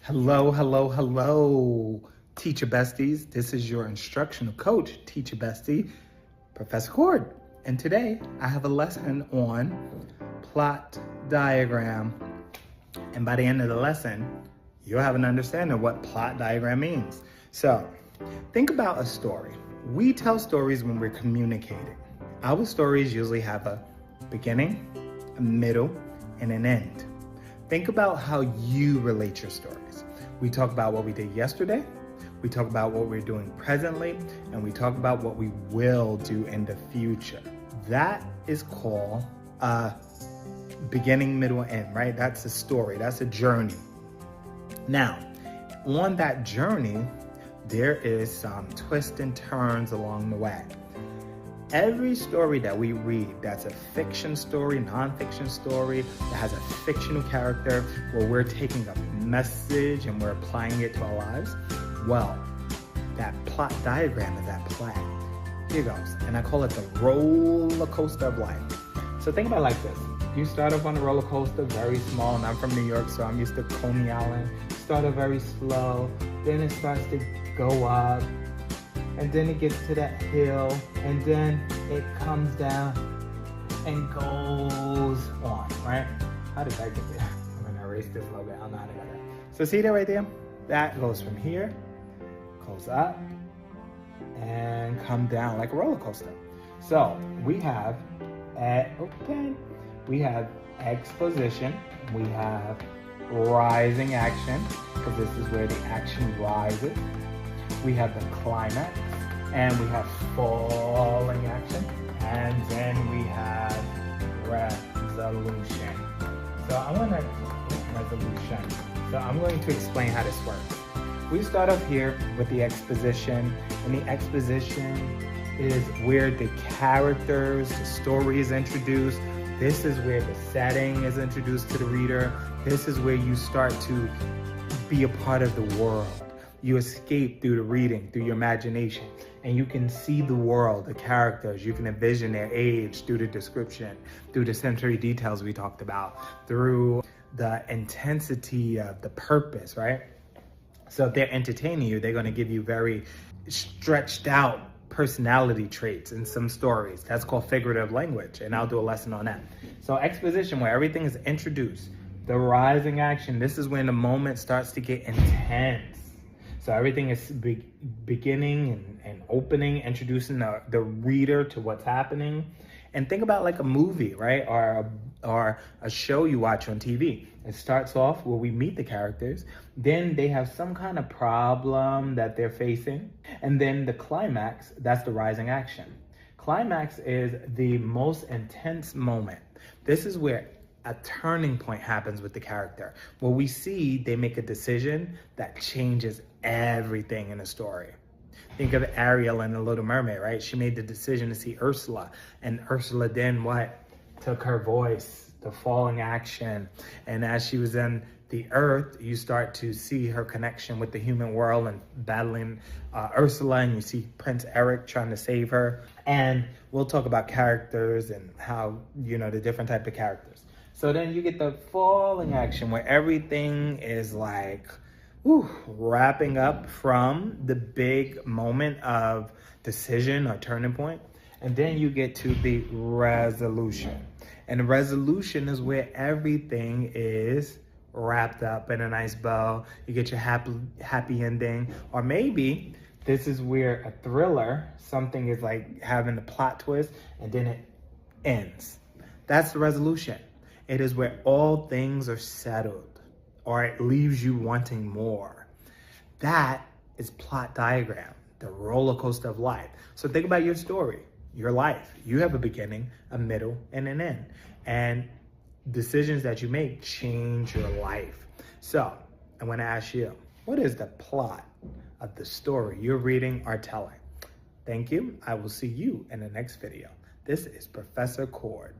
Hello, hello, hello, teacher besties. This is your instructional coach, teacher bestie, Professor Coard. And today I have a lesson on plot diagram. And by the end of the lesson, you'll have an understanding of what plot diagram means. So think about a story. We tell stories when we're communicating. Our stories usually have a beginning, a middle, and an end. Think about how you relate your stories. We talk about what we did yesterday, we talk about what we're doing presently, and we talk about what we will do in the future. That is called a beginning, middle, end, right? That's a story, that's a journey. Now, on that journey, there is some twists and turns along the way. Every story that we read that's a fiction story, non-fiction story, that has a fictional character where we're taking a message and we're applying it to our lives, well, that plot diagram is at play. Here goes. And I call it the roller coaster of life. So think about it like this. You start off on a roller coaster, very small, and I'm from New York, so I'm used to Coney Island. Start off very slow, then it starts to go up, and then it gets to that hill, and then it comes down and goes on, right? How did that get there? I'm gonna erase this a little bit. I don't know how to get there. So see that right there? That goes from here, goes up, and come down like a roller coaster. So we have, we have exposition, we have rising action, because this is where the action rises. We have the climax, and we have falling action, and then we have resolution. So I'm going to explain how this works. We start off here with the exposition, and the exposition is where the characters, the story is introduced. This is where the setting is introduced to the reader. This is where you start to be a part of the world. You escape through the reading, through your imagination, and you can see the world, the characters. You can envision their age through the description, through the sensory details we talked about, through the intensity of the purpose, right? So if they're entertaining you, they're going to give you very stretched out personality traits in some stories. That's called figurative language, and I'll do a lesson on that. So exposition, where everything is introduced. The rising action, this is when the moment starts to get intense. So everything is beginning and opening, introducing the reader to what's happening. And think about like a movie, right? Or a show you watch on TV. It starts off where we meet the characters. Then they have some kind of problem that they're facing. And then the climax, that's the rising action. Climax is the most intense moment. This is where a turning point happens with the character. Where we see they make a decision that changes everything in the story. Think of Ariel in the Little Mermaid, right? She made the decision to see Ursula, and Ursula then what? Took her voice, the falling action. And as she was in the earth, you start to see her connection with the human world and battling Ursula, and you see Prince Eric trying to save her. And we'll talk about characters and how, the different type of characters. So then you get the falling action where everything is like, wrapping up from the big moment of decision or turning point. And then you get to the resolution. And the resolution is where everything is wrapped up in a nice bow. You get your happy ending. Or maybe this is where a thriller, something is like having a plot twist and then it ends. That's the resolution. It is where all things are settled, or it leaves you wanting more. That is plot diagram, the roller coaster of life. So think about your story, your life. You have a beginning, a middle, and an end. And decisions that you make change your life. So I want to ask you, what is the plot of the story you're reading or telling? Thank you. I will see you in the next video. This is Professor Coard.